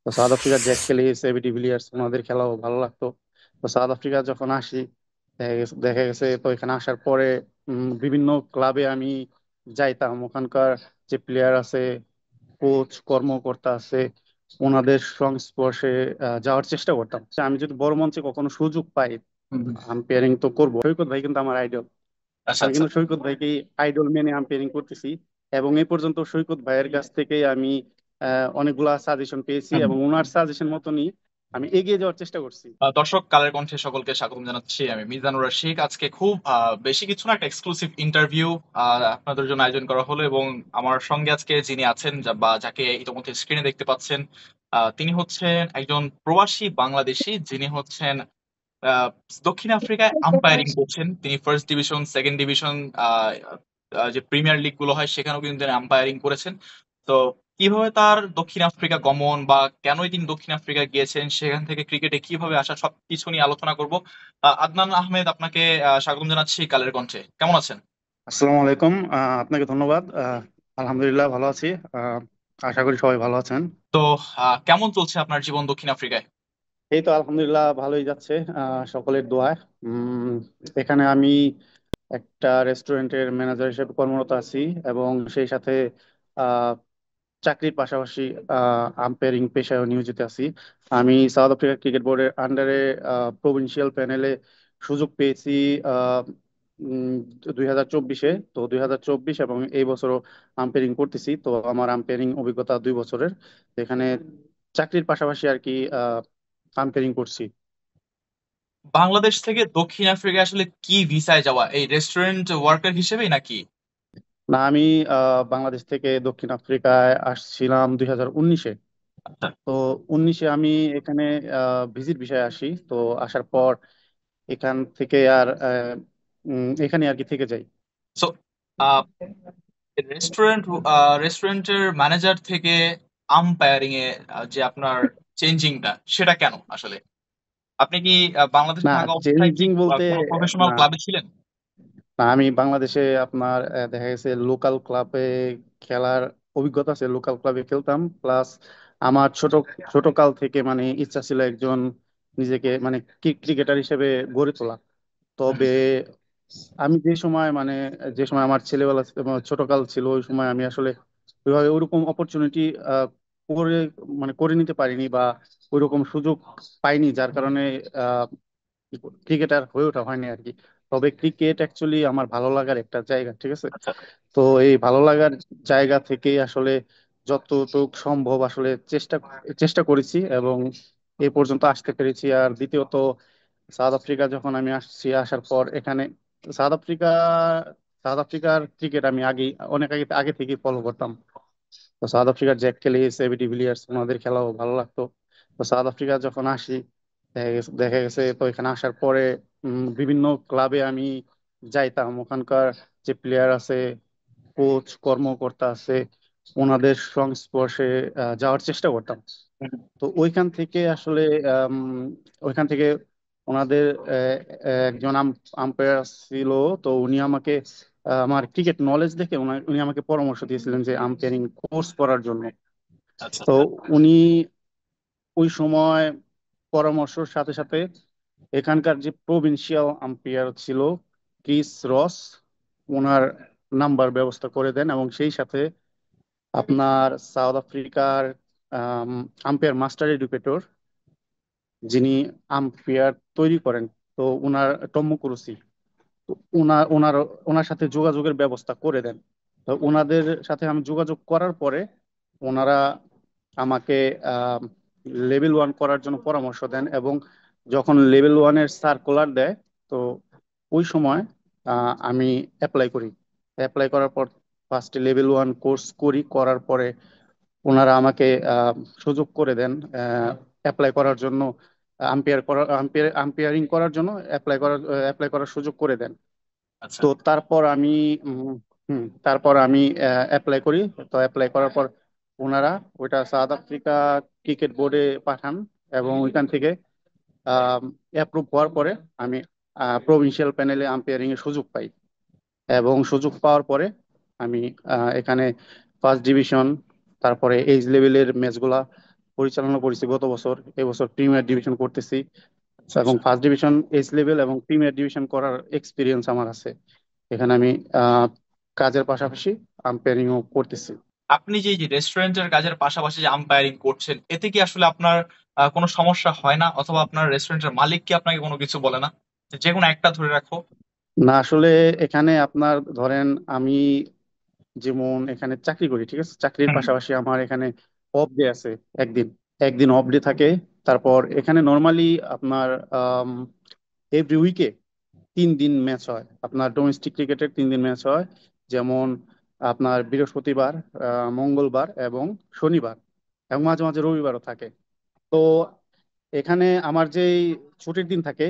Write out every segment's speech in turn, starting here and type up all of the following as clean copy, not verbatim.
তো সাউথ আফ্রিকার Jack Kallis, AB de Villiers ওনাদের খেলাও ভালো লাগতো। তো সাউথ আফ্রিকা যখন আসি, দেখা গেছে তো এখানে আসার পরে বিভিন্ন ক্লাবে আমি যাইতাম। ওখানকার যে প্লেয়ার আছে, কোচ, কর্মকর্তা আছে, ওনাদের সংস্পর্শে যাওয়ার চেষ্টা করতাম। আমি যদি বড় মঞ্চে কখনো সুযোগ পাই, হুম। আম্পায়ারিং তো করবো। সৈকত ভাই কিন্তু আমার আইডল। আচ্ছা আমি আচ্ছা। কিন্তু সৈকত ভাইকেই আইডল মেনে আম্পায়ারিং করতেছি, এবং এই পর্যন্ত সৈকত ভাইয়ের কাছ থেকেই আমি অনেকগুলা সাজেশন পেয়েছি, হুম। এবং ওনার সাজেশন মতনই আমি এগিয়ে যাওয়ার চেষ্টা করছি। দর্শক কালের কণ্ঠে সকলকে স্বাগত জানাচ্ছি। আমি মিজানুর রশিদ। আজকে খুব বেশি কিছু না, একটা এক্সক্লুসিভ ইন্টারভিউ আপনাদের জন্য আয়োজন করা হলো, এবং আমার সঙ্গে আজকে যিনি আছেন বা যাকে ইতিমধ্যে স্ক্রিনে দেখতে পাচ্ছেন, তিনি হচ্ছেন একজন প্রবাসী বাংলাদেশী, যিনি হচ্ছেন আহ, দক্ষিণ আফ্রিকায় আম্পায়ারিং করছেন। তিনি ফার্স্ট ডিভিশন, সেকেন্ড ডিভিশন, যে প্রিমিয়ার লিগ গুলো হয় সেখানেও কিন্তু তিনি আম্পায়ারিং করেছেন। তো কিভাবে তার দক্ষিণ আফ্রিকা গমন বা কেনই তিনি দক্ষিণ আফ্রিকা গিয়েছেন, সেখান থেকে ক্রিকেটে কিভাবে আসা, সবকিছু নিয়ে আলোচনা করব। আদনান আহমেদ, আপনাকে স্বাগত জানাচ্ছি কালের কণ্ঠে। কেমন আছেন? আসসালামু আলাইকুম। আপনাকে ধন্যবাদ। আলহামদুলিল্লাহ ভালো আছি। আহ, আশা করি সবাই ভালো আছেন। তো কেমন চলছে আপনার জীবন দক্ষিণ আফ্রিকায়? এই তো আলহামদুলিল্লাহ ভালোই যাচ্ছে, সকলের দোয়ায়। এখানে আমি একটা রেস্টুরেন্টের ম্যানেজার হিসেবে কর্মরত আছি, এবং সেই সাথে আহ, চাকরির পাশাপাশি আম্পায়ারিং পেশায় নিয়োজিত আছি। আমি সাউথ আফ্রিকা ক্রিকেট বোর্ডের আন্ডারে প্রভিন্সিয়াল প্যানেলে সুযোগ পেয়েছি আহ, 2024-এ। তো 2024 এবং এই বছরও আম্পায়ারিং করতেছি। তো আমার আম্পায়ারিং অভিজ্ঞতা 2 বছরের। এখানে চাকরির পাশাপাশি আর কি আম্পায়ারিং করছি। বাংলাদেশ থেকে দক্ষিণ আফ্রিকায় আসলে কি ভিসায় যাওয়া, এই রেস্টুরেন্ট ওয়ার্কার হিসেবেই নাকি? না, আমি বাংলাদেশ থেকে দক্ষিণ আফ্রিকায় আসছিলাম 2019-এ। আচ্ছা। তো 19-এ আমি এখানে ভিজিট বিষয়ে আসি। তো আসার পর এখান থেকে আর এখানে আর কি থেকে যাই। সো রেস্টুরেন্ট রেস্টুরেন্টের ম্যানেজার থেকে আম্পায়ারিং এ যে আপনার চেঞ্জিংটা, সেটা কেন আসলে? আপনি কি বাংলাদেশে না, থাকা অবস্থায় কি চেঞ্জিং বলতে, কোনো প্রফেশনাল না, ক্লাবে ছিলেন? না, আমি বাংলাদেশে আপনার দেখা গেছে লোকাল ক্লাবে খেলার অভিজ্ঞতা আছে। লোকাল ক্লাবে খেলতাম, প্লাস আমার ছোট ছোট কাল থেকে মানে ইচ্ছা ছিল একজন নিজেকে মানে ক্রিকেটার হিসেবে গড়ে তোলা। হুম। তবে আমি যে সময় আমার ছেলেবেলা ছোটকাল ছিল, ওই সময় আমি আসলে ওইভাবে ওইরকম অপরচুনিটি করে করে নিতে পারিনি, বা ওইরকম সুযোগ পাইনি, যার কারণে ক্রিকেটার হয়ে ওঠা হয়নি আর কি। তবে ক্রিকেট অ্যাকচুয়ালি আমার ভালো লাগার একটা জায়গা, ঠিক আছে। আচ্ছা। তো এই ভালো লাগার জায়গা থেকে আসলে যতটুকু সম্ভব আসলে চেষ্টা চেষ্টা করেছি, এবং এ পর্যন্ত আসতে পেরেছি। আর দ্বিতীয়ত, সাউথ আফ্রিকা যখন আমি আসছি, আসার পর এখানে সাউথ আফ্রিকা সাউথ আফ্রিকার ক্রিকেট আমি অনেক আগে আগে থেকে ফলো করতাম। তো সাউথ আফ্রিকার জ্যাক ক্যালিস, এবি ডিভিলিয়ার্স ওনাদের খেলাও ভালো লাগতো। তো সাউথ আফ্রিকা যখন আসি, দেখা গেছে তো এখানে আসার পরে বিভিন্ন ক্লাবে আমি যাইতাম। ওখানকার যে প্লেয়ার আছে, কোচ, কর্মকর্তা আছে, ওনাদের সংস্পর্শে যাওয়ার চেষ্টা করতাম। হুম। তো ওইখান থেকে আসলে আম, ওইখান থেকে ওনাদের একজন আম্পায়ার ছিল। তো উনি আমাকে আমার ক্রিকেট নলেজ দেখে উনি আমাকে পরামর্শ দিয়েছিলেন যে আম্পায়ারিং কোর্স করার জন্য। আচ্ছা তো আচ্ছা। উনি ওই সময় পরামর্শের সাথে সাথে এখানকার যে প্রভিন্সিয়াল আম্পায়ার ছিল, ক্রিস রস, ওনার নাম্বার ব্যবস্থা করে দেন, এবং সেই সাথে আপনার সাউথ আফ্রিকার আম্পায়ার মাস্টার এডুকেটর, যিনি আম্পায়ার তৈরি করেন, তো ওনার টম্মু কুরুসি, তো ওনার ওনার সাথে যোগাযোগের ব্যবস্থা করে দেন। তো ওনাদের সাথে আমি যোগাযোগ করার পরে ওনারা আমাকে লেভেল 1 করার জন্য পরামর্শ দেন, এবং যখন লেভেল 1-এর সার্কুলার দেয়, তো ওই সময় আমি অ্যাপ্লাই করি। অ্যাপ্লাই করার পর ফার্স্টে লেভেল 1 কোর্স করার পরে ওনারা আমাকে আহ, সুযোগ করে দেন অ্যাপ্লাই করার জন্য, আম্পায়ারিং করার জন্য অ্যাপ্লাই করার সুযোগ করে দেন। আচ্ছা। তো তারপর আমি অ্যাপ্লাই করি। তো অ্যাপ্লাই করার পর ওনারা ওইটা সাউথ আফ্রিকা ক্রিকেট বোর্ডে পাঠান, এবং ওইখান থেকে অ্যাপ্রুভ হওয়ার পরে আমি প্রভিন্সিয়াল প্যানেলে আম্পায়ারিং এর সুযোগ পাই। এবং সুযোগ পাওয়ার পরে আমি এখানে ফার্স্ট ডিভিশন, তারপরে এইজ লেভেলের ম্যাচগুলা পরিচালনা করেছি গত বছর। এবছর প্রিমিয়ার ডিভিশন করতেছি আচ্ছা এবং আচ্ছা। ফার্স্ট ডিভিশন, এস লেভেল এবং প্রিমিয়ার ডিভিশন করার এক্সপিরিয়েন্স আমার আছে। এখানে আমি আহ, কাজের পাশাপাশি আম্পায়ারিংও করতেছি। আপনি যে এই যে রেস্টুরেন্টের কাজের পাশাপাশি যে আম্পায়ারিং করছেন, এতে কি আসলে আপনার কোনো সমস্যা হয় না, অথবা আপনার রেস্টুরেন্টের মালিক কি আপনাকে কোনো কিছু বলে না যে যে কোনো একটা ধরে রাখো? না আসলে এখানে আপনার ধরেন আমি যেমন এখানে চাকরি করি, ঠিক আছে, চাকরির হুম পাশাপাশি আমার এখানে অফ ডে আছে একদিন, একদিন অফ ডে থাকে। তারপর এখানে নর্মালি আপনার এভরি উইকে 3 দিন ম্যাচ হয়, আপনার ডোমেস্টিক ক্রিকেটের 3 দিন ম্যাচ হয়। যেমন আপনার বৃহস্পতিবার, মঙ্গলবার এবং শনিবার, এবং মাঝে মাঝে রবিবারও থাকে। তো এখানে আমার যেই ছুটির দিন থাকে,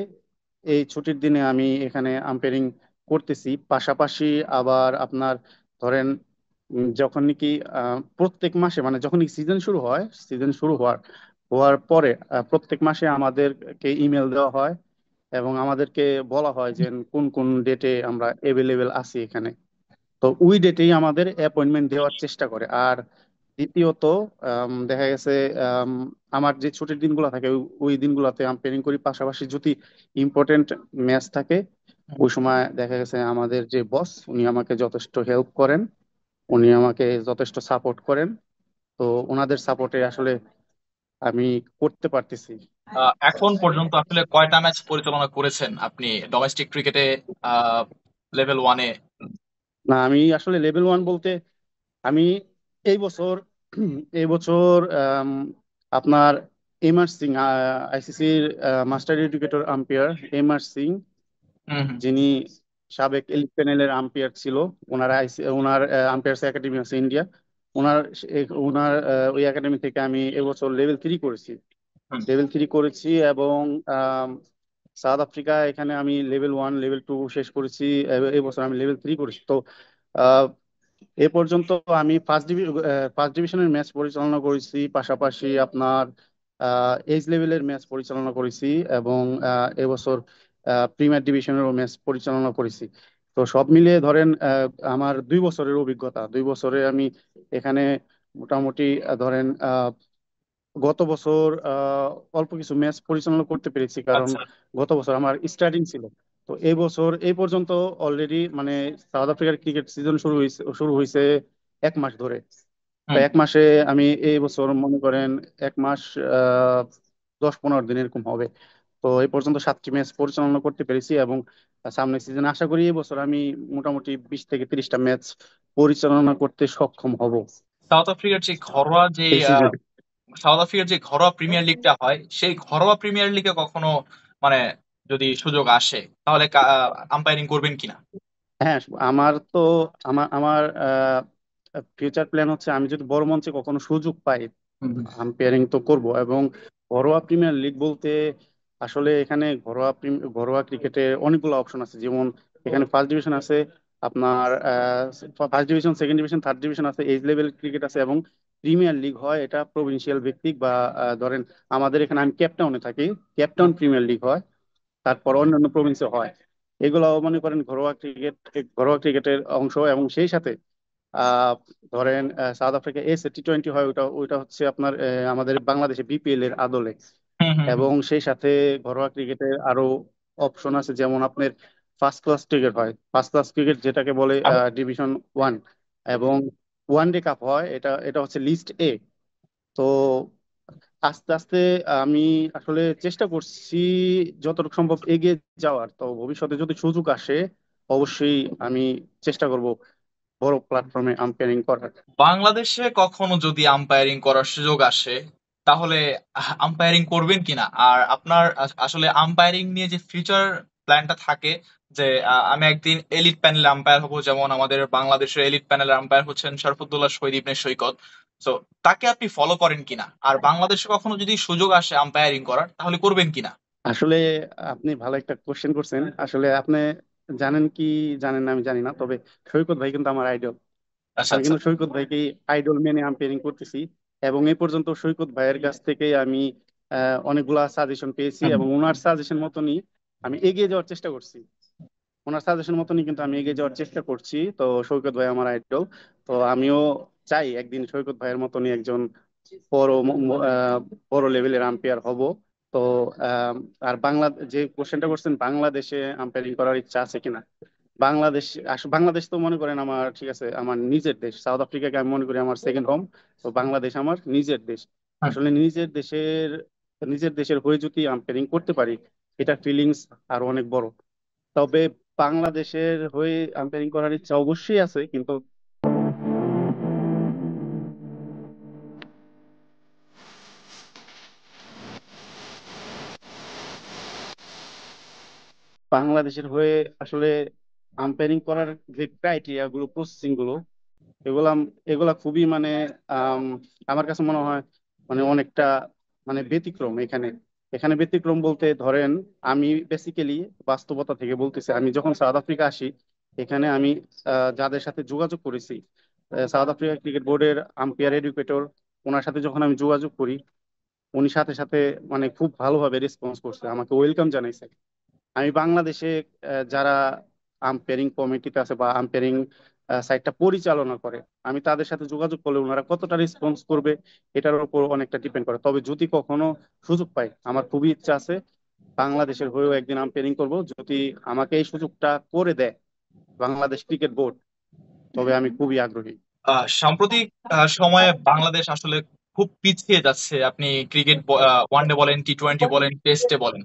এই ছুটির দিনে আমি এখানে আম্পায়ারিং করতেছি। পাশাপাশি আবার আপনার ধরেন যখন নাকি প্রত্যেক মাসে, মানে যখন সিজন শুরু হয়, সিজন শুরু হওয়ার হওয়ার পরে প্রত্যেক মাসে আমাদেরকে ইমেল দেওয়া হয় এবং আমাদেরকে বলা হয় যে কোন কোন ডেটে আমরা এভেলেবেল আছি এখানে। তো ওই ডেটেই আমাদের অ্যাপয়েন্টমেন্ট দেওয়ার চেষ্টা করে। আর দ্বিতীয়ত দেখা গেছে আম, আমার যে ছুটির দিনগুলো থাকে ওই দিনগুলোতে আমি প্ল্যানিং করি। পাশাপাশি যদি ইম্পর্টেন্ট ম্যাচ থাকে হুম। ওই সময় দেখা গেছে আমাদের যে বস উনি আমাকে যথেষ্ট হেল্প করেন, উনি আমাকে যথেষ্ট সাপোর্ট করেন। তো ওনাদের সাপোর্টে আসলে আমি করতে পারতেছি। এখন পর্যন্ত আসলে কয়টা ম্যাচ পরিচালনা করেছেন আপনি ডোমেস্টিক ক্রিকেটে, লেভেল ওয়ানে? না আমি আসলে লেভেল ওয়ান বলতে আমি এই বছর এই বছর আপনার এম আর সিং, আইসিসির master educator umpire M R Singh, হুম হুম যিনি সাবেক এলিট প্যানেলের আম্পায়ার ছিল, ওনার আম্পায়ার্স একাডেমি আছে ইন্ডিয়া, ওনার ওই একাডেমি থেকে আমি এবছর লেভেল 3 করেছি। হুম। লেভেল 3 করেছি এবং আম, সাউথ আফ্রিকা এখানে আমি লেভেল 1 লেভেল 2 শেষ করেছি। এবছর আমি লেভেল 3 করেছি। তো এ পর্যন্ত আমি ফার্স্ট ডিভিশনের ম্যাচ পরিচালনা করেছি, পাশাপাশি আপনার এইচ লেভেলের ম্যাচ পরিচালনা করেছি এবং এবছর প্রিমিয়ার ডিভিশনেরও ম্যাচ পরিচালনা করেছি। তো সব মিলিয়ে ধরেন আমার 2 বছরের অভিজ্ঞতা, 2 বছরে আমি এখানে মোটামুটি ধরেন গত বছর অল্প কিছু ম্যাচ পরিচালনা করতে পেরেছি, কারণ আচ্ছা। গত বছর আমার স্টার্টিং ছিল। তো এই বছর এই পর্যন্ত অলরেডি মানে সাউথ আফ্রিকার ক্রিকেট সিজন শুরু হয়েছে 1 মাস ধরে। তো হুম। 1 মাসে আমি এই বছর মনে করেন 1 মাস আহ 10-15 দিন এরকম হবে। তো এই পর্যন্ত 7টি ম্যাচ পরিচালনা করতে পেরেছি এবং সামনের সিজনে আশা করি এই বছর আমি মোটামুটি 20 থেকে 30টা ম্যাচ পরিচালনা করতে সক্ষম হব সাউথ আফ্রিকার যে ঘরোয়া যে এই সিজনে। সাউথ আফ্রিকার যে ঘরোয়া প্রিমিয়ার লিগটা হয়, সেই ঘরোয়া প্রিমিয়ার লিগে কখনো মানে যদি সুযোগ আসে, তাহলে আম্পায়ারিং করবেন কিনা? হ্যাঁ, আমার তো আমার আমার ফিউচার প্ল্যান হচ্ছে আমি যদি বড় মঞ্চে কখনো সুযোগ পাই হুম আম্পায়ারিং তো করব। এবং ঘরোয়া প্রিমিয়ার লিগ বলতে আসলে এখানে ঘরোয়া ক্রিকেটে অনেকগুলো অপশন আছে। যেমন এখানে ফার্স্ট ডিভিশন আছে, আপনার first division, second division, third division আছে, এইচ লেভেল ক্রিকেট আছে এবং প্রিমিয়ার লিগ হয় এটা প্রভিন্সিয়াল ভিত্তিক বা ধরেন আমাদের এখানে আমি কেপটাউনে থাকি, কেপটাউন হুম। প্রিমিয়ার লিগ হয়। তারপর অন্যান্য প্রভিন্সে হয়। এগুলাও মনে করেন ঘরোয়া ক্রিকেটের অংশ। এবং সেই সাথে আহ ধরেন সাউথ আফ্রিকা T20 হয়, ওটা ওইটা হচ্ছে আপনার আমাদের বাংলাদেশে বিপিএল এর আদলে। হুম হুম হুম। এবং সেই সাথে ঘরোয়া ক্রিকেটের আরো অপশন আছে, যেমন আপনার ফার্স্ট ক্লাস ক্রিকেট হয়, ফার্স্ট ক্লাস ক্রিকেট যেটাকে বলে ডিভিশন 1। এবং ওয়ান ডে কাপ হয়, এটা এটা হচ্ছে লিস্ট 1। তো আস্তে আস্তে আমি আসলে চেষ্টা করছি যতটুকু সম্ভব এগিয়ে যাওয়ার। তো ভবিষ্যতে যদি সুযোগ আসে অবশ্যই আমি চেষ্টা করব বড় প্ল্যাটফর্মে আম্পায়ারিং করার। বাংলাদেশে কখনো যদি আম্পায়ারিং করার সুযোগ আসে, তাহলে আম্পায়ারিং করবেন কিনা? আর আপনার আসলে আম্পায়ারিং নিয়ে যে ফিউচার প্ল্যানটা থাকে, যে আমি একদিন এলিট প্যানেলে আম্পায়ার হব, যেমন আমাদের বাংলাদেশের এলিট প্যানেলের আম্পায়ার হচ্ছেন শরফুদ্দৌল্লাহ শহীদ ইবনে সৈকত। তো তাকে আপনি ফলো করেন কিনা? আর বাংলাদেশে কখনো যদি সুযোগ আসে আম্পায়ারিং করার, তাহলে করবেন কিনা? আসলে আপনি ভালো একটা কোশ্চেন করছেন। আসলে আপনি জানেন কি জানেন না আমি জানি না, তবে সৈকত ভাই কিন্তু আমার আইডল। আচ্ছা আমি আচ্ছা। কিন্তু সৈকত ভাইকে আইডল মেনে আম্পায়ারিং করতেছি এবং এই পর্যন্ত সৈকত ভাইয়ের কাছ থেকে আমি অনেকগুলা সাজেশন পেয়েছি হুম। এবং ওনার সাজেশন মতনই আমি এগিয়ে যাওয়ার চেষ্টা করছি। ওনার সাজেশন মতনই কিন্তু আমি এগিয়ে যাওয়ার চেষ্টা করছি। তো সৈকত ভাই আমার আইডল। তো আমিও চাই একদিন সৈকত ভাইয়ের মতনই একজন বড় বড় লেভেলের আম্পায়ার হব। তো আর যে কোশ্চেনটা করছেন, বাংলাদেশে আম্পায়ারিং করার ইচ্ছা আছে কিনা। বাংলাদেশ তো মনে করেন আমার, ঠিক আছে, আমার নিজের দেশ। সাউথ আফ্রিকাকে আমি মনে করি আমার সেকেন্ড হোম। তো বাংলাদেশ আমার নিজের দেশ। হুম। আসলে নিজের দেশের হয়ে যদি আম্পায়ারিং করতে পারি, এটা ফিলিংস আরো অনেক বড়। তবে বাংলাদেশের হয়ে আম্পায়ারিং করার ইচ্ছা অবশ্যই আছে, কিন্তু বাংলাদেশের হয়ে আসলে আম্পায়ারিং করার যে ক্রাইটেরিয়া গুলো, প্রসেসিং গুলো, এগুলা এগুলা খুবই মানে আম, আমার কাছে মনে হয় মানে অনেকটা মানে ব্যতিক্রম এখানে। এখানে ব্যতিক্রম বলতে ধরেন, আমি বেসিক্যালি বাস্তবতা থেকে বলতেছি, আমি যখন সাউথ আফ্রিকা আসি, এখানে আমি যাদের সাথে যোগাযোগ করেছি, সাউথ আফ্রিকা ক্রিকেট বোর্ডের আম্পায়ার এডুকেটর, ওনার সাথে যখন আমি যোগাযোগ করি, উনি সাথে সাথে মানে খুব ভালোভাবে রেসপন্স করছে, আমাকে ওয়েলকাম জানাইছে। আমি বাংলাদেশে যারা আম্পায়ারিং কমিটিতে আছে বা আম্পায়ারিং সাইটটা পরিচালনা করে, আমি তাদের সাথে যোগাযোগ করলে ওনারা কতটা রেসপন্স করবে, এটার উপর অনেকটা ডিপেন্ড করে। তবে যদি কখনো সুযোগ পাই, আমার খুবই ইচ্ছা আছে বাংলাদেশের হয়েও একদিন আম্পায়ারিং করব। যদি আমাকে এই সুযোগটা করে দেয় বাংলাদেশ ক্রিকেট বোর্ড, তবে আমি খুবই আগ্রহী। সাম্প্রতিক সময়ে বাংলাদেশ আসলে খুব পিছিয়ে যাচ্ছে। আপনি ক্রিকেট, ওয়ানডে বলেন, টি-টোয়েন্টি বলেন, টেস্টে বলেন।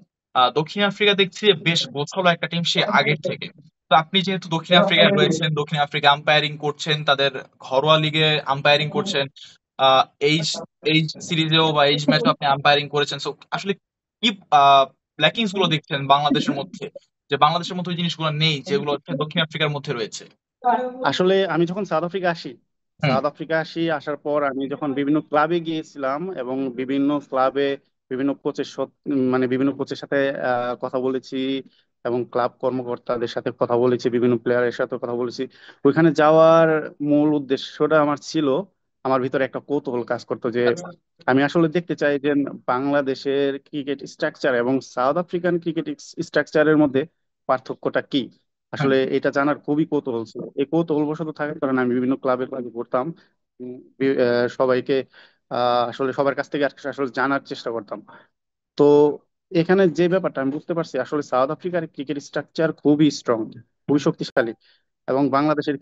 দক্ষিণ আফ্রিকা দেখছি যে বেশ গোছালো একটা টিম সে আগের থেকে। তো আপনি যেহেতু দক্ষিণ আফ্রিকায় রয়েছেন, দক্ষিণ আফ্রিকা আম্পায়ারিং করছেন, তাদের ঘরোয়া লিগে আম্পায়ারিং করছেন, আহ, এই এই সিরিজেও বা এই ম্যাচেও আপনি আম্পায়ারিং করেছেন। সো আসলে কি ল্যাকিংস গুলো দেখছেন বাংলাদেশের মধ্যে, যে বাংলাদেশের মধ্যে ওই জিনিসগুলো নেই যেগুলো হচ্ছে দক্ষিণ আফ্রিকার মধ্যে রয়েছে? আসলে আমি যখন সাউথ আফ্রিকা আসি, হুম। আসার পর আমি যখন বিভিন্ন ক্লাবে গিয়েছিলাম এবং বিভিন্ন ক্লাবে বিভিন্ন কোচের সাথে কথা বলেছি, এবং ক্লাব কর্মকর্তাদের সাথে কথা বলেছি, বিভিন্ন প্লেয়ারের সাথে কথা বলেছি। ওইখানে যাওয়ার মূল উদ্দেশ্যটা আমার ছিল, আমার ভিতরে একটা কৌতূহল কাজ করতো যে আচ্ছা। আমি আসলে দেখতে চাই যে বাংলাদেশের ক্রিকেট স্ট্রাকচার এবং সাউথ আফ্রিকান ক্রিকেট স্ট্রাকচারের মধ্যে পার্থক্যটা কি। হুম। আসলে এটা জানার খুবই কৌতূহল ছিল। এই কৌতূহলবশত থাকার কারণে আমি বিভিন্ন ক্লাবে ক্লাবে ঘুরতাম। সবাইকে আসলে সবার কাছ থেকে আসলে জানার চেষ্টা করতাম। তো এখানে যে ব্যাপারটা আমি বুঝতে পারছি, আসলে সাউথ আফ্রিকার ক্রিকেট স্ট্রাকচার খুবই স্ট্রং, খুবই শক্তিশালী। এবং বাংলাদেশের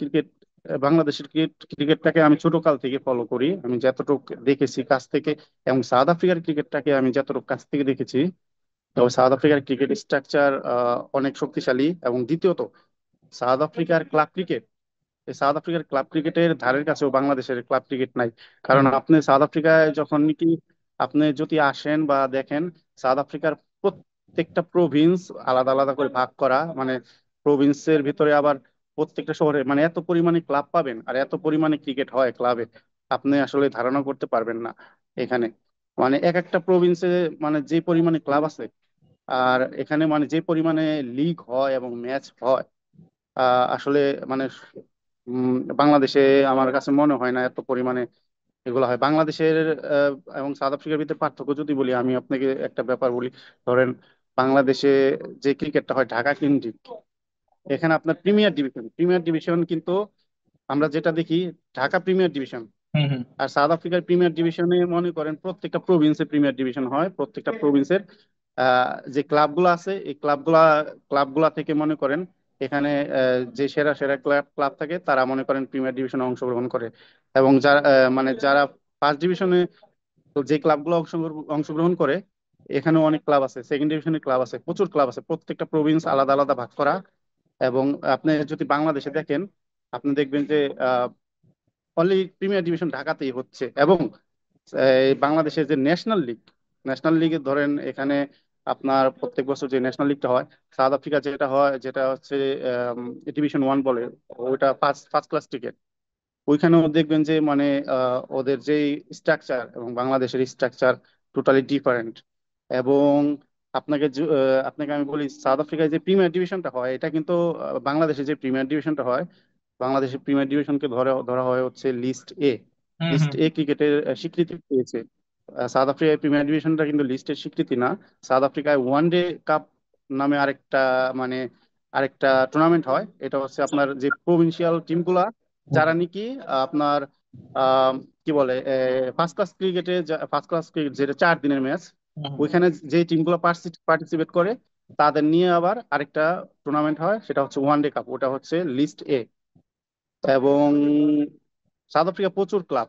ক্রিকেটটাকে আমি ছোট কাল থেকে ফলো করি, আমি যতটুকু দেখেছি কাছ থেকে, এবং সাউথ আফ্রিকার ক্রিকেটটাকে আমি যতটুকু কাছ থেকে দেখেছি, তবে সাউথ আফ্রিকার ক্রিকেট স্ট্রাকচার অনেক শক্তিশালী। এবং দ্বিতীয়ত, সাউথ আফ্রিকার ক্লাব ক্রিকেট এই সাউথ আফ্রিকার ক্লাব ক্রিকেটের ধারের কাছেও বাংলাদেশের ক্লাব ক্রিকেট নাই। কারণ হুম। আপনি সাউথ আফ্রিকায় যখন নাকি আপনি যদি আসেন বা দেখেন, সাউথ আফ্রিকার প্রত্যেকটা প্রভিন্স আলাদা আলাদা করে ভাগ করা, মানে প্রভিন্সের ভিতরে আবার প্রত্যেকটা শহরে মানে এত পরিমাণে ক্লাব পাবেন আর এত পরিমাণে ক্রিকেট হয় ক্লাবে, আপনি আসলে ধারণা করতে পারবেন না এখানে। মানে এক একটা প্রভিন্সে মানে যে পরিমাণে ক্লাব আছে, আর এখানে মানে যে পরিমাণে লিগ হয় এবং ম্যাচ হয়, আসলে মানে বাংলাদেশে আমার কাছে মনে হয় না এত পরিমাণে এগুলো হয়। বাংলাদেশের এবং সাউথ আফ্রিকার ভিতরে পার্থক্য যদি বলি, আমি আপনাকে একটা ব্যাপার বলি। ধরেন, বাংলাদেশে যে ক্রিকেটটা হয় ঢাকা কেন্দ্রিক, এখানে আপনার প্রিমিয়ার ডিভিশন কিন্তু আমরা যেটা দেখি ঢাকা প্রিমিয়ার ডিভিশন। হুম। হুম। আর সাউথ আফ্রিকার প্রিমিয়ার ডিভিশনে মনে করেন প্রত্যেকটা প্রভিন্সে প্রিমিয়ার ডিভিশন হয়, প্রত্যেকটা প্রভিন্সের যে ক্লাবগুলো আছে, এই ক্লাবগুলা থেকে মনে করেন এখানে যে সেরা সেরা ক্লাব ক্লাব থাকে, তারা মনে করেন প্রিমিয়ার ডিভিশনে অংশগ্রহণ করে। এবং যারা ফার্স্ট ডিভিশনে, তো যে ক্লাবগুলো অংশগ্রহণ করে, এখানে অনেক ক্লাব আছে, সেকেন্ড ডিভিশনের ক্লাব আছে, প্রচুর ক্লাব আছে, প্রত্যেকটা প্রভিন্স আলাদা আলাদা ভাগ করা। এবং আপনি যদি বাংলাদেশে দেখেন, আপনি দেখবেন যে অনলি প্রিমিয়ার ডিভিশন ঢাকাতেই হচ্ছে। এবং এই বাংলাদেশের যে ন্যাশনাল লিগে ধরেন, এখানে আপনার প্রত্যেক বছর যে ন্যাশনাল লিগটা হয়, সাউথ আফ্রিকা যেটা হয়, যেটা হচ্ছে ডিভিশন 1 বলে, ওইটা ফার্স্ট ফার্স্ট ক্লাস ক্রিকেট। ওইখানেও দেখবেন যে মানে ওদের যে স্ট্রাকচার এবং বাংলাদেশের স্ট্রাকচার টোটালি ডিফারেন্ট। এবং আপনাকে আমি বলি, সাউথ আফ্রিকায় যে প্রিমিয়ার ডিভিশনটা হয়, এটা কিন্তু বাংলাদেশে যে প্রিমিয়ার ডিভিশনটা হয়, বাংলাদেশের প্রিমিয়ার ডিভিশনকে ধরা ধরা হয় হচ্ছে লিস্ট 'এ'। হুম। হুম। লিস্ট 'এ' ক্রিকেটের স্বীকৃতি পেয়েছে। সাউথ আফ্রিকায় প্রিমিয়ার ডিভিশনটা কিন্তু লিস্টের স্বীকৃতি না। সাউথ আফ্রিকায় ওয়ানডে কাপ নামে মানে আরেকটা টুর্নামেন্ট হয়। এটা হচ্ছে আপনার যে প্রভিন্সিয়াল টিমগুলা, হুম। যারা নাকি আপনার কি বলে, ফার্স্ট ক্লাস ক্রিকেটে, ফার্স্ট ক্লাস ক্রিকেট যেটা 4 দিনের ম্যাচ, হুম। ওইখানে যে টিমগুলো পার্টিসিপেট করে তাদের নিয়ে আবার আরেকটা টুর্নামেন্ট হয়, সেটা হচ্ছে ওয়ানডে কাপ, ওটা হচ্ছে লিস্ট এ। এবং সাউথ আফ্রিকা প্রচুর ক্লাব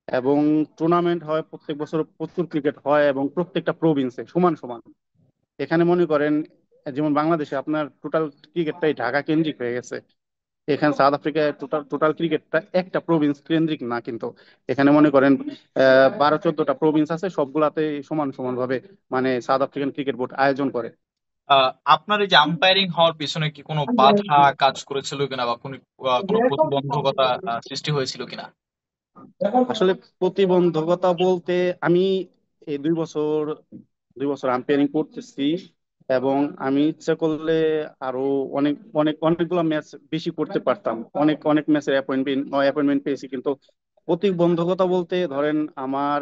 এবং টুর্নামেন্ট হয় প্রত্যেক বছর, প্রচুর ক্রিকেট হয় এবং প্রত্যেকটা প্রভিন্সে সমান সমান। এখানে মনে করেন যেমন বাংলাদেশে আপনার টোটাল ক্রিকেটটাই ঢাকা কেন্দ্রিক হয়ে গেছে, এখানে সাউথ আফ্রিকায় টোটাল টোটাল ক্রিকেটটা একটা প্রভিন্স কেন্দ্রিক না কিন্তু। এখানে মনে করেন 12-14টা প্রভিন্স আছে, সবগুলাতে সমান সমান ভাবে মানে সাউথ আফ্রিকান ক্রিকেট বোর্ড আয়োজন করে। আপনার এই যে আম্পায়ারিং হওয়ার পিছনে কি কোনো বাধা কাজ করেছিল কিনা, বা কোনো প্রতিবন্ধকতা সৃষ্টি হয়েছিল কিনা? আসলে প্রতিবন্ধকতা বলতে, আমি এই 2 বছর 2 বছর আম্পায়ারিং করতেছি এবং আমি ইচ্ছা করলে আরো অনেক অনেক অনেকগুলো ম্যাচ বেশি করতে পারতাম, অনেক অনেক ম্যাচের অ্যাপয়েন্টমেন্ট পেয়েছি, কিন্তু প্রতিবন্ধকতা বলতে ধরেন আমার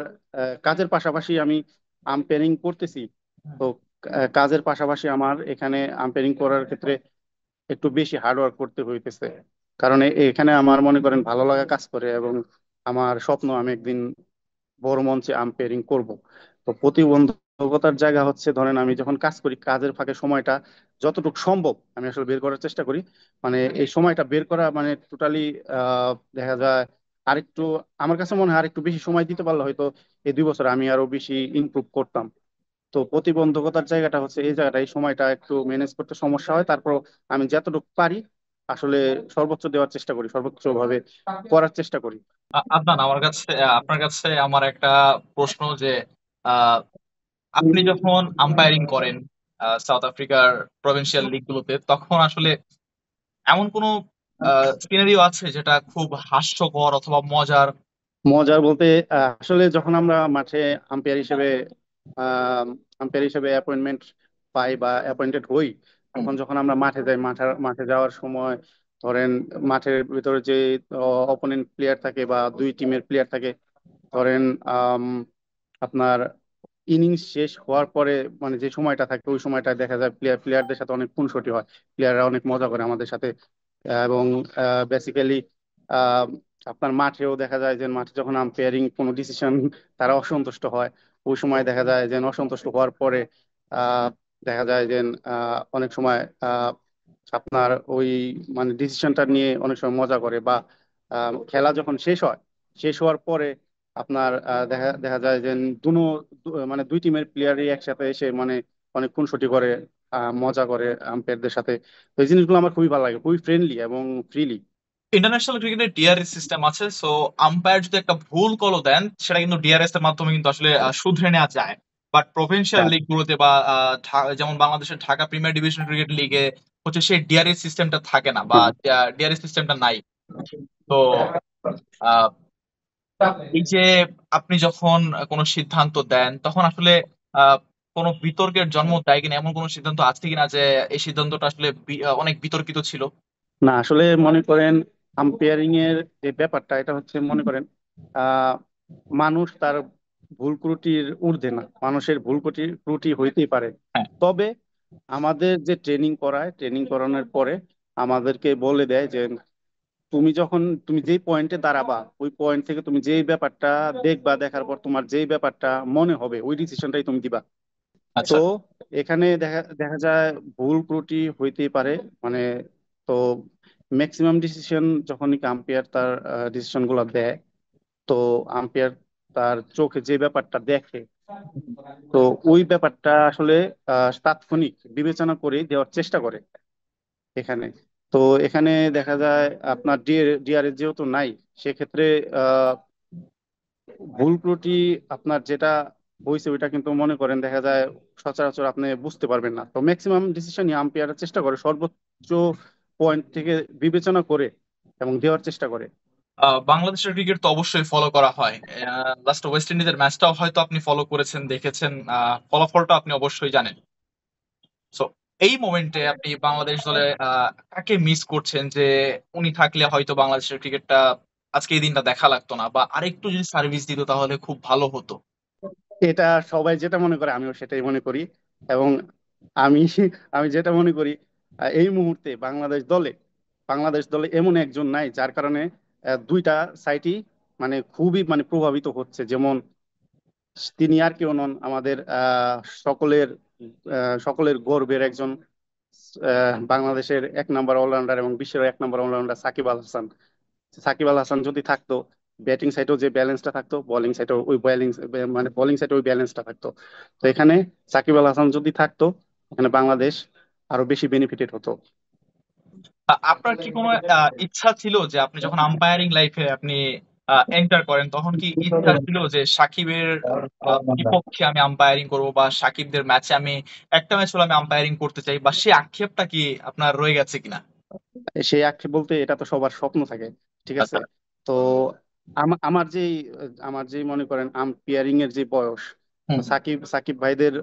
কাজের পাশাপাশি আমি আম্পায়ারিং করতেছি। হুম। তো কাজের পাশাপাশি আমার এখানে আম্পায়ারিং করার ক্ষেত্রে একটু বেশি হার্ড ওয়ার্ক করতে হইতেছে, কারণ এখানে আমার মনে করেন ভালো লাগা কাজ করে এবং আমার স্বপ্ন আমি একদিন বড় মঞ্চে আম্পায়ারিং করব। তো প্রতিবন্ধকতার জায়গা হচ্ছে ধরেন আমি যখন কাজ করি, কাজের ফাঁকে সময়টা যতটুকু সম্ভব আমি আসলে বের করার চেষ্টা করি। মানে এই সময়টা বের করা মানে টোটালি দেখা যায় আরেকটু, আমার কাছে মনে হয় আরেকটু বেশি সময় দিতে পারলে হয়তো এই 2 বছর আমি আরো বেশি ইমপ্রুভ করতাম। তো প্রতিবন্ধকতার জায়গাটা হচ্ছে এই জায়গাটা, এই সময়টা একটু ম্যানেজ করতে সমস্যা হয়, তারপর আমি যতটুকু পারি আসলে সর্বোচ্চ দেওয়ার চেষ্টা করি, সর্বোচ্চ ভাবে করার চেষ্টা করি। আদনান, আপনার কাছে আমার একটা প্রশ্ন যে আহ, আপনি যখন আম্পায়ারিং করেন সাউথ আফ্রিকার প্রভিন্সিয়াল লিগ গুলোতে, তখন আসলে এমন কোনো সিনারিও আছে যেটা খুব হাস্যকর অথবা মজার? মজার বলতে, আসলে যখন আমরা মাঠে আম্পায়ার হিসেবে আম্পায়ার হিসেবে অ্যাপয়েন্টমেন্ট পাই বা অ্যাপয়েন্টেড হই, হুম। তখন যখন আমরা মাঠে যাই, মাঠে যাওয়ার সময় ধরেন মাঠের ভিতরে যে অপোনেন্ট প্লেয়ার থাকে বা দুই টিমের প্লেয়ার থাকে, ধরেন আম, আপনার ইনিংস শেষ হওয়ার পরে মানে যে সময়টা থাকে ওই সময়টা দেখা যায় প্লেয়ারদের সাথে অনেক খুনসুটি হয়, প্লেয়াররা অনেক মজা করে আমাদের সাথে। এবং বেসিক্যালি আপনার মাঠেও দেখা যায় যে মাঠে যখন আম্পায়ারিং কোনো ডিসিশন তারা অসন্তুষ্ট হয়, ওই সময় দেখা যায় যে অসন্তুষ্ট হওয়ার পরে আহ, দেখা যায় যে অনেক সময় আপনার ওই মানে ডিসিশনটা নিয়ে অনেক সময় মজা করে বা খেলা যখন শেষ হয়, শেষ হওয়ার পরে আপনার দেখা দেখা যায় যে মানে দুই টিমের প্লেয়ারই একসাথে এসে মানে অনেক খুনসুটি করে, মজা করে আম্পায়ারদের সাথে। তো এই জিনিসগুলো আমার খুবই ভালো লাগে, খুবই ফ্রেন্ডলি এবং ফ্রিলি। ইন্টারন্যাশনাল ক্রিকেটে ডিআরএস সিস্টেম আছে, সো আম্পায়ার যদি একটা ভুল কলও দেন, সেটা কিন্তু ডিআরএস এর মাধ্যমে কিন্তু আসলে শুধরে নেওয়া যায়। বাট প্রভিন্সিয়াল লিগ গুলোতে বা যেমন বাংলাদেশের ঢাকা প্রিমিয়ার ডিভিশন ক্রিকেট লিগে হচ্ছে সেই ডিআরএস সিস্টেমটা থাকে না, বা ডিআরএস সিস্টেমটা নাই। তো আহ, এই যে আপনি যখন কোনো সিদ্ধান্ত দেন, তখন আসলে আহ, কোনো বিতর্কের জন্ম দেয় কিনা, এমন কোনো সিদ্ধান্ত আছে কিনা যে এই সিদ্ধান্তটা আসলে অনেক বিতর্কিত ছিল? না, আসলে মনে করেন আম্পায়ারিং এর যে ব্যাপারটা, এটা হচ্ছে মনে করেন আহ মানুষ তার ভুল ত্রুটির ঊর্ধ্বে না, মানুষের ভুল ত্রুটি ত্রুটি হইতেই পারে। হ্যাঁ। তবে আমাদের যে ট্রেনিং করায়, ট্রেনিং করানোর পরে আমাদেরকে বলে দেয় যে তুমি যেই পয়েন্টে দাঁড়াবা, ওই পয়েন্ট থেকে তুমি যেই ব্যাপারটা দেখবা, দেখার পর তোমার যেই ব্যাপারটা মনে হবে ওই ডিসিশনটাই তুমি দিবা। তো আচ্ছা। এখানে দেখা দেখা যায় ভুল ত্রুটি হইতেই পারে, মানে তো ম্যাক্সিমাম ডিসিশন যখনই আম্পায়ার তার ডিসিশন গুলো দেয়, তো আম্পায়ার তার চোখে যে ব্যাপারটা দেখে, তো ওই ব্যাপারটা আসলে তাৎক্ষণিক বিবেচনা করে দেওয়ার চেষ্টা করে এখানে। তো এখানে দেখা যায় আপনার ডিআরএস যেহেতু নাই, সেক্ষেত্রে আহ, ভুল ত্রুটি আপনার যেটা হয়েছে ওইটা কিন্তু মনে করেন দেখা যায় সচরাচর আপনি বুঝতে পারবেন না। তো ম্যাক্সিমাম ডিসিশনই আম্পায়ারের চেষ্টা করে সর্বোচ্চ পয়েন্ট থেকে বিবেচনা করে এবং দেওয়ার চেষ্টা করে। বাংলাদেশের ক্রিকেট তো অবশ্যই ফলো করা হয়। লাস্ট ওয়েস্ট ইন্ডিজের ম্যাচটাও হয়তো আপনি ফলো করেছেন, দেখেছেন, ফলাফলটা আপনি অবশ্যই জানেন। সো এই মোমেন্টে আপনি বাংলাদেশ দলে কাকে মিস করছেন, যে উনি থাকলে হয়তো বাংলাদেশের ক্রিকেটটা আজকে এই দিনটা দেখা লাগতো না, বা আরেকটু যদি সার্ভিস দিত তাহলে খুব ভালো হতো? এটা সবাই যেটা মনে করে আমিও সেটাই মনে করি। এবং আমি আমি যেটা মনে করি, এই মুহূর্তে বাংলাদেশ দলে এমন একজন নাই যার কারণে দুইটা সাইটই মানে খুবই মানে প্রভাবিত হচ্ছে। যেমন তিনি আর কেউ নন, আমাদের সকলের সকলের গর্বের একজন বাংলাদেশের 1 নম্বর অলরাউন্ডার এবং বিশ্বের 1 নম্বর অলরাউন্ডার সাকিব আল হাসান। সাকিব আল হাসান যদি থাকতো, ব্যাটিং সাইডেও যে ব্যালেন্সটা থাকতো, বোলিং সাইডেও ওই ব্যালেন্স, মানে বোলিং সাইডে ওই ব্যালেন্সটা থাকতো। তো এখানে সাকিব আল হাসান যদি থাকতো, এখানে বাংলাদেশ আরো বেশি বেনিফিটেড হতো। আপনার কি কোনো ইচ্ছা ছিল যে আপনি যখন আম্পায়ারিং লাইফে আপনি এন্টার করেন তখন কি ইচ্ছা ছিল যে সাকিবের বিপক্ষে আমি আম্পায়ারিং করব বা সাকিবদের ম্যাচে আমি একটা ম্যাচ হলে আমি আম্পায়ারিং করতে চাই, বা সেই আক্ষেপটা কি আপনার রয়ে গেছে কিনা? সেই আক্ষেপ বলতে এটা তো সবার স্বপ্ন থাকে, ঠিক আছে। আচ্ছা। তো আমার যেই মনে করেন আম্পায়ারিং এর যে বয়স, তো হুম। সাকিব সাকিব ভাইদের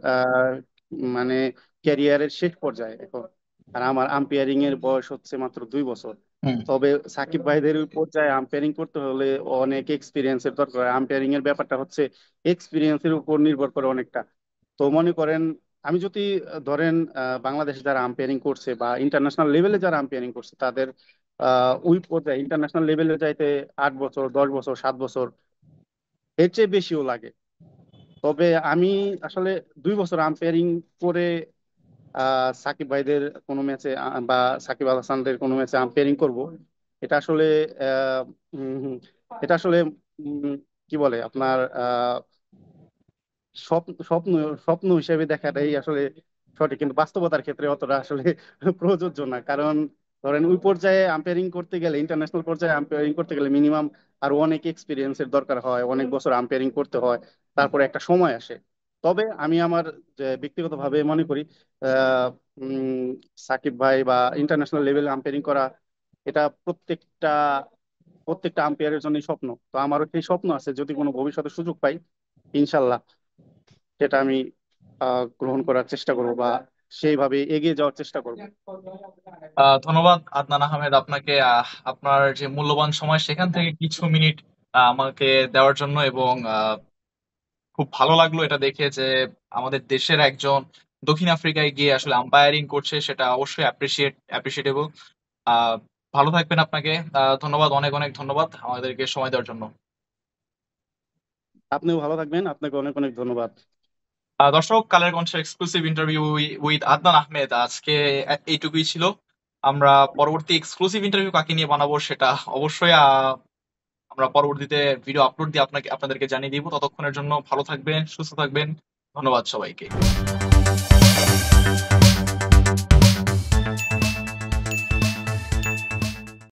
মানে ক্যারিয়ারের শেষ পর্যায়ে এখন। আর আমার আম্পায়ারিং এর বয়স হচ্ছে মাত্র 2 বছর। হুম। তবে সাকিব ভাইদের ওই পর্যায়ে আম্পায়ারিং করতে হলে অনেক এক্সপিরিয়েন্সের দরকার। আম্পায়ারিং এর ব্যাপারটা হচ্ছে এক্সপিরিয়েন্সের উপর নির্ভর করে অনেকটা। তো মনে করেন আমি যদি ধরেন বাংলাদেশ যারা আম্পায়ারিং করছে বা ইন্টারন্যাশনাল লেভেলে যারা আম্পায়ারিং করছে তাদের ওই পর্যায়ে ইন্টারন্যাশনাল লেভেলে যাইতে 8 বছর, 10 বছর, 7 বছর, এর চেয়ে বেশিও লাগে। তবে আমি আসলে 2 বছর আম্পায়ারিং করে সাকিব ভাইদের কোনো ম্যাচে বা সাকিব আল হাসানদের কোনো ম্যাচে আম্পায়ারিং করব, এটা আসলে আহ, উম, এটা আসলে উম, কি বলে আপনার স্বপ্ন স্বপ্ন স্বপ্ন হিসেবে দেখাটাই আসলে সঠিক, কিন্তু বাস্তবতার ক্ষেত্রে অতটা আসলে প্রযোজ্য না। কারণ ধরেন ওই পর্যায়ে আম্পায়ারিং করতে গেলে, ইন্টারন্যাশনাল পর্যায়ে আম্পায়ারিং করতে গেলে মিনিমাম আরো অনেক এক্সপিরিয়েন্সের দরকার হয়, অনেক বছর আম্পায়ারিং করতে হয়, তারপরে একটা সময় আসে। তবে আমি আমার যে ব্যক্তিগতভাবে মনে করি আহ সাকিব ভাই বা ইন্টারন্যাশনাল লেভেলে আম্পায়ারিং করা, এটা প্রত্যেকটা আম্পায়ারের জন্যই স্বপ্ন। তো আমারও সেই স্বপ্ন আছে, যদি কোনো ভবিষ্যতে সুযোগ পাই ইনশাল্লাহ সেটা আমি গ্রহণ করার চেষ্টা করব বা সেইভাবে এগিয়ে যাওয়ার চেষ্টা করব। ধন্যবাদ আদনান আহমেদ আপনাকে, আপনার যে মূল্যবান সময় সেখান থেকে কিছু মিনিট আমাকে দেওয়ার জন্য। এবং খুব ভালো লাগলো এটা দেখে যে আমাদের দেশের একজন দক্ষিণ আফ্রিকায় গিয়ে আসলে আম্পায়ারিং করছে, সেটা অবশ্যই অ্যাপ্রিসিয়েটেবল। আহ ভালো থাকবেন আপনাকে। ধন্যবাদ, অনেক অনেক ধন্যবাদ আমাদেরকে সময় দেওয়ার জন্য। আপনিও ভালো থাকবেন, আপনাকে অনেক অনেক ধন্যবাদ। দর্শক, কালের কণ্ঠের exclusive interview with Adnan Ahmed আজকে এইটুকুই ছিল। আমরা পরবর্তী এক্সক্লুসিভ ইন্টারভিউ কাকে নিয়ে বানাবো সেটা অবশ্যই আমরা পরবর্তীতে ভিডিও আপলোড দিয়ে আপনাদেরকে জানিয়ে দিব। ততক্ষণের জন্য ভালো থাকবেন, সুস্থ থাকবেন। ধন্যবাদ সবাইকে।